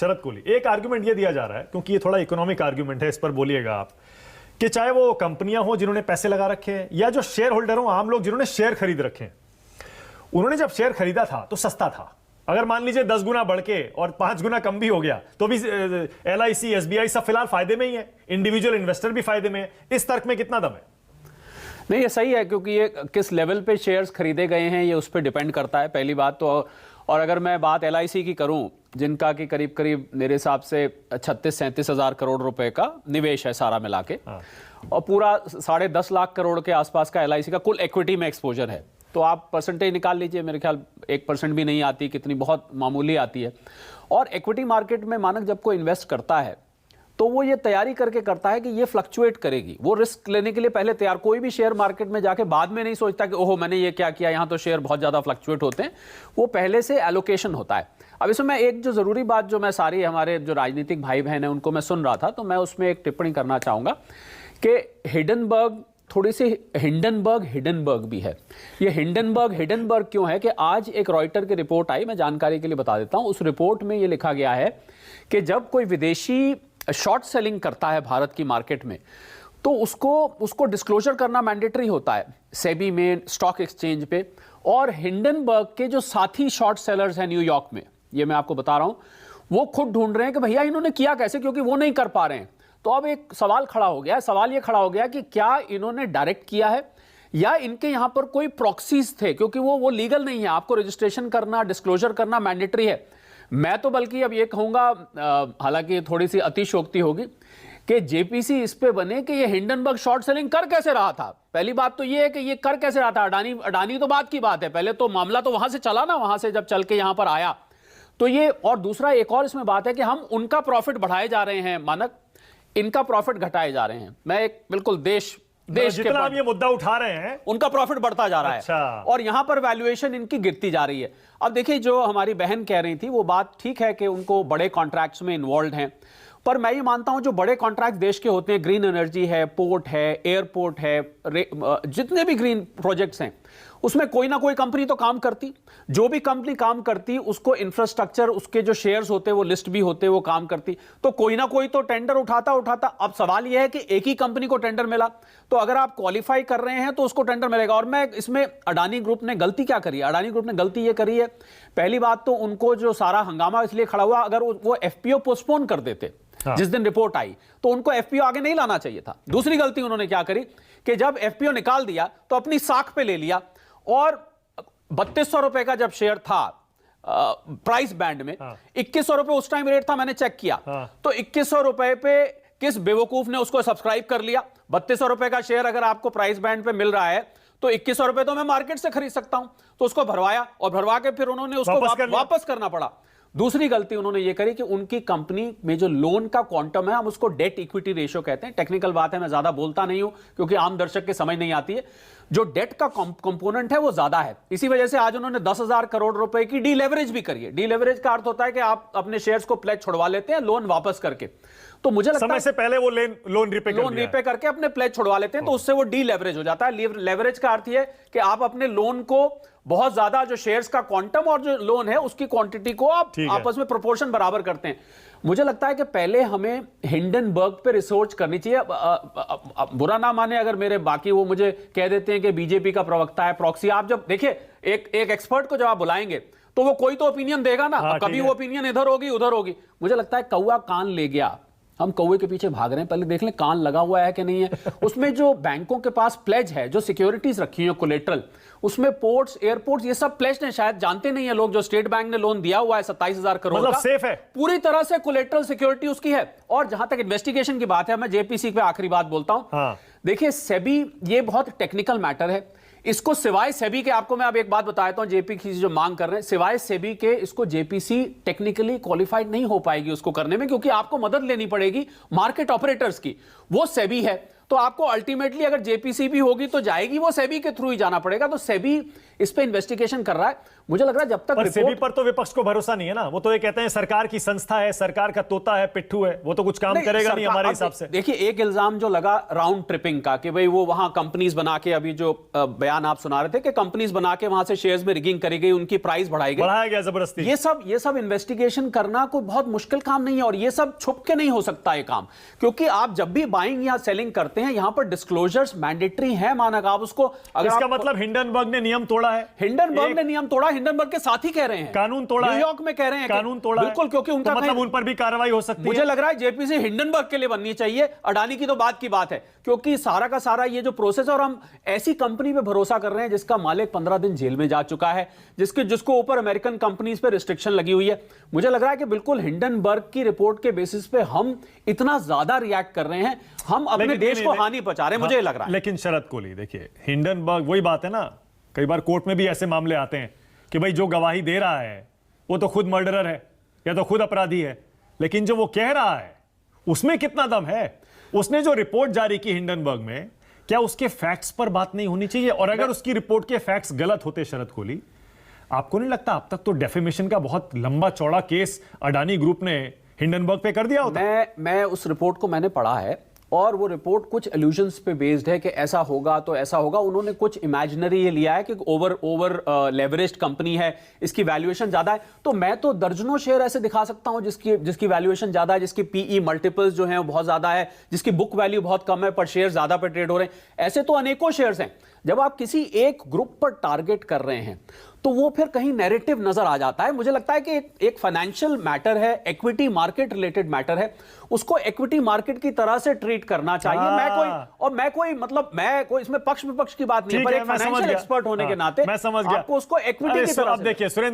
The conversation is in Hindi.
शरद कोहली, एक आर्गुमेंट ये दिया जा रहा है, क्योंकि ये थोड़ा इकोनॉमिक आर्गुमेंट है, इस पर बोलिएगा आप, कि चाहे वो कंपनियां हो जिन्होंने पैसे लगा रखे हैं या जो शेयर होल्डर हो, आम लोग जिन्होंने शेयर खरीद रखे हैं, उन्होंने जब शेयर खरीदा था तो सस्ता था। अगर मान लीजिए 10 गुना बढ़ के और 5 गुना कम भी हो गया तो भी LIC, SBI सब फिलहाल फायदे में ही है, इंडिविजुअल इन्वेस्टर भी फायदे में है। इस तर्क में कितना दम है? नहीं, ये सही है, क्योंकि ये किस लेवल पे शेयर्स खरीदे गए हैं ये उस पर डिपेंड करता है, पहली बात तो। और अगर मैं बात LIC की करूं, जिनका कि करीब करीब मेरे हिसाब से 36-37 हजार करोड़ रुपए का निवेश है सारा मिला के, और पूरा 10.5 लाख करोड़ के आसपास का LIC का कुल इक्विटी में एक्सपोजर है, तो आप परसेंटेज निकाल लीजिए, मेरे ख्याल 1% भी नहीं आती, कितनी बहुत मामूली आती है। और इक्विटी मार्केट में मानक जब कोई इन्वेस्ट करता है तो वो ये तैयारी करके करता है कि ये फ्लक्चुएट करेगी, वो रिस्क लेने के लिए पहले तैयार। कोई भी शेयर मार्केट में जाके बाद में नहीं सोचता कि ओहो मैंने ये क्या किया, यहां तो शेयर बहुत ज्यादा फ्लक्चुएट होते हैं, वो पहले से एलोकेशन होता है। अब इसमें मैं एक जो जरूरी बात, जो मैं सारी हमारे जो राजनीतिक भाई बहन है उनको मैं सुन रहा था, तो मैं उसमें एक टिप्पणी करना चाहूंगा कि हिडनबर्ग, थोड़ी सी हिडनबर्ग भी है। ये हिडनबर्ग क्यों है कि आज एक रॉयटर की रिपोर्ट आई, मैं जानकारी के लिए बता देता हूं। उस रिपोर्ट में ये लिखा गया है कि जब कोई विदेशी शॉर्ट सेलिंग करता है भारत की मार्केट में, तो उसको डिस्क्लोजर करना मैंडेटरी होता है सेबी में, स्टॉक एक्सचेंज पे। और हिंडनबर्ग के जो साथी शॉर्ट सेलर्स हैं न्यूयॉर्क में, ये मैं आपको बता रहा हूं, वो खुद ढूंढ रहे हैं कि भैया इन्होंने किया कैसे, क्योंकि वो नहीं कर पा रहे हैं। तो अब एक सवाल खड़ा हो गया, सवाल ये खड़ा हो गया कि क्या इन्होंने डायरेक्ट किया है या इनके यहां पर कोई प्रॉक्सीज थे, क्योंकि वो लीगल नहीं है, आपको रजिस्ट्रेशन करना, डिस्क्लोजर करना मैंडेटरी है। मैं तो बल्कि अब ये कहूंगा, हालांकि थोड़ी सी अतिशयोक्ति होगी, कि जेपीसी इस पे बने कि ये हिंडनबर्ग शॉर्ट सेलिंग कर कैसे रहा था। पहली बात तो ये है कि ये कर कैसे रहा था, अडानी तो बात की बात है, पहले तो मामला तो वहां से चला ना, वहां से जब चल के यहां पर आया तो ये। और दूसरा एक और इसमें बात है कि हम उनका प्रॉफिट बढ़ाए जा रहे हैं मानक, इनका प्रॉफिट घटाए जा रहे हैं। मैं एक बिल्कुल देश जितना आप ये मुद्दा उठा रहे हैं उनका प्रॉफिट बढ़ता जा रहा है और यहां पर वैल्यूएशन इनकी गिरती जा रही है। अब देखिए, जो हमारी बहन कह रही थी वो बात ठीक है कि उनको बड़े कॉन्ट्रैक्ट्स में इन्वॉल्व हैं, पर मैं ये मानता हूं जो बड़े कॉन्ट्रैक्ट देश के होते हैं, ग्रीन एनर्जी है, पोर्ट है, एयरपोर्ट है, जितने भी ग्रीन प्रोजेक्ट्स हैं, उसमें कोई ना कोई कंपनी तो काम करती। जो भी कंपनी काम करती उसको इंफ्रास्ट्रक्चर, उसके जो शेयर्स होते वो लिस्ट भी होते, वो काम करती, तो कोई ना कोई तो टेंडर उठाता। अब सवाल यह है कि एक ही कंपनी को टेंडर मिला, तो अगर आप क्वालिफाई कर रहे हैं तो उसको टेंडर मिलेगा। और मैं इसमें अडानी ग्रुप ने गलती क्या करी है, अडानी ग्रुप ने गलती यह करी है, पहली बात तो उनको जो सारा हंगामा इसलिए खड़ा हुआ, अगर वो FPO पोस्टपोन कर देते जिस दिन रिपोर्ट आई, तो उनको FPO आगे नहीं लाना चाहिए था। दूसरी गलती उन्होंने क्या करी कि जब FPO निकाल दिया तो अपनी साख पे ले लिया, और 3200 रुपए का जब शेयर था प्राइस बैंड में, 2100 रुपए उस टाइम रेट था, मैंने चेक किया, तो 2100 रुपए पे किस बेवकूफ ने उसको सब्सक्राइब कर लिया। 3200 रुपए का शेयर अगर आपको प्राइस बैंड पे मिल रहा है तो 2100 रुपए तो मैं मार्केट से खरीद सकता हूं, तो उसको भरवाया, और भरवा के फिर उन्होंने उसको वापस करना पड़ा। दूसरी गलती उन्होंने ये करी कि उनकी कंपनी में जो लोन का क्वांटम है, हम उसको डेट इक्विटी रेशियो कहते हैं, टेक्निकल बात है, मैं ज्यादा बोलता नहीं हूं क्योंकि आम दर्शक के समझ नहीं आती है। जो डेट का कंपोनेंट है वो ज्यादा है, इसी वजह से आज उन्होंने 10,000 करोड़ रुपए की डीलेवरेज भी करी है। डीलेवरेज का अर्थ होता है कि आप अपने शेयर्स को प्लेज छुड़वा लेते हैं लोन वापस करके, तो मुझे लगता है समय से पहले वो लोन रिपे करके अपने प्लेज छुड़वा लेते हैं, तो उससे वो डीलेवरेज हो जाता है। लेवरेज का अर्थ है कि आप अपने लोन को बहुत ज्यादा, जो शेयर्स का क्वांटम और जो लोन है उसकी क्वांटिटी को आप आपस में प्रोपोर्शन बराबर करते हैं। मुझे लगता है कि पहले हमें हिंडनबर्ग पे रिसर्च करनी चाहिए। बुरा ना माने अगर मेरे बाकी वो मुझे कह देते हैं कि बीजेपी का प्रवक्ता है, प्रॉक्सी। आप जब देखिए एक एक्सपर्ट को जब आप बुलाएंगे तो वो कोई तो ओपिनियन देगा ना, कभी वो ओपिनियन इधर होगी उधर होगी। मुझे लगता है कौवा कान ले गया, हम कौवे के पीछे भाग रहे हैं, पहले देख लें कान लगा हुआ है कि नहीं है। उसमें जो बैंकों के पास प्लेज है, जो सिक्योरिटीज रखी है कोलेट्रल, उसमें पोर्ट्स, एयरपोर्ट्स, ये सब प्लेज ने, शायद जानते नहीं है लोग, जो स्टेट बैंक ने लोन दिया हुआ है 27,000 करोड़ मतलब का, सेफ है, पूरी तरह से कोलेट्रल सिक्योरिटी उसकी है। और जहां तक इन्वेस्टिगेशन की बात है, मैं जेपीसी पे आखिरी बात बोलता हूं। देखिए, सेबी ये बहुत टेक्निकल मैटर है, इसको सिवाय सेबी के, आपको मैं अब एक बात बता देता हूं, जेपीसी जो मांग कर रहे हैं, सिवाय सेबी के इसको जेपीसी टेक्निकली क्वालिफाइड नहीं हो पाएगी उसको करने में, क्योंकि आपको मदद लेनी पड़ेगी मार्केट ऑपरेटर्स की, वो सेबी है। तो आपको अल्टीमेटली अगर जेपीसी भी होगी तो जाएगी वो सेबी के थ्रू ही जाना पड़ेगा। तो सेबी इस पे इन्वेस्टिगेशन कर रहा है। मुझे लग रहा है जब तक पर सेबी रिपोर्ट पर तो विपक्ष को भरोसा नहीं है ना, वो तो ये कहते हैं सरकार की संस्था है, सरकार का तोता है, पिट्ठू है, वो तो कुछ काम करेगा नहीं हमारे हिसाब से। देखिए, एक इल्जाम जो लगा राउंड ट्रिपिंग का कि भाई वो वहां कंपनीज बना के, अभी जो बयान आप सुना रहे थे कि कंपनीज बना के वहां से शेयर्स में रिगिंग करी गई, उनकी प्राइस बढ़ाई गई, बढ़ाया गया जबरदस्ती। ये सब इन्वेस्टिगेशन करना कोई बहुत मुश्किल काम नहीं है, और ये सब छुप के नहीं हो सकता ये काम, क्योंकि आप जब भी बाइंग या सेलिंग करते हैं यहां पर डिस्क्लोजर्स मैंडेटरी है मानक। आप उसको इसका मतलब हिंडनबर्ग ने नियम तोड़ा है। हिंडनबर्ग ने नियम तोड़ा, हिंडनबर्ग के साथ ही कह रहे हैं, कानून तोड़ा है, न्यूयॉर्क में कह रहे हैं कानून तोड़ा बिल्कुल, क्योंकि उनका तो मतलब उन पर भी कार्रवाई हो सकती है। मुझे लग रहा है जेपीसी हिंडनबर्ग के लिए बननी चाहिए, अडानी की तो बात की बात है, क्योंकि सारा का सारा ये जो प्रोसेस, और हम ऐसी कंपनी पे भरोसा कर रहे हैं जिसका मालिक 15 दिन जेल में जा चुका है, जिसको ऊपर अमेरिकन कंपनीज पे रिस्ट्रिक्शन लगी हुई है। मुझे लग रहा है कि बिल्कुल हिंडनबर्ग की रिपोर्ट के बेसिस पे हम इतना ज्यादा रिएक्ट कर रहे हैं, हम अपने देश को हानि पहुंचा रहे हैं, मुझे लग रहा है। लेकिन शरद कोहली देखिए, हिंडनबर्ग वही बात है ना, कई बार कोर्ट में भी ऐसे मामले आते हैं कि भाई जो गवाही दे रहा है वो तो खुद मर्डरर है या तो खुद अपराधी है, लेकिन जो वो कह रहा है उसमें कितना दम है? उसने जो रिपोर्ट जारी की हिंडनबर्ग में, क्या उसके फैक्ट्स पर बात नहीं होनी चाहिए? और अगर उसकी रिपोर्ट के फैक्ट्स गलत होते शरद कोहली, आपको नहीं लगता अब तक तो डेफेमेशन का बहुत लंबा चौड़ा केस अडानी ग्रुप ने हिंडनबर्ग पे कर दिया होता? मैं उस रिपोर्ट को मैंने पढ़ा है, और वो रिपोर्ट कुछ इल्यूजन्स पे बेस्ड है कि ऐसा होगा तो ऐसा होगा। उन्होंने कुछ इमेजिनरी ये लिया है कि ओवर लेवरेज्ड कंपनी है, इसकी वैल्यूएशन ज्यादा है। तो मैं तो दर्जनों शेयर ऐसे दिखा सकता हूं जिसकी वैल्यूएशन ज्यादा है, जिसकी पीई मल्टीपल्स जो हैं वो बहुत ज्यादा है, जिसकी बुक वैल्यू बहुत कम है पर शेयर ज्यादा पे ट्रेड हो रहे हैं। ऐसे तो अनेकों शेयर्स हैं। जब आप किसी एक ग्रुप पर टारगेट कर रहे हैं तो वो फिर कहीं नैरेटिव नजर आ जाता है। मुझे लगता है कि एक फाइनेंशियल मैटर है, इक्विटी मार्केट रिलेटेड मैटर है, उसको इक्विटी मार्केट की तरह से ट्रीट करना चाहिए। मैं कोई इसमें पक्ष विपक्ष की बात नहीं है, पर एक फाइनेंशियल एक्सपर्ट होने के नाते मैं समझ गया आपको उसको इक्विटी की तरह से देखिए सुरेंद्र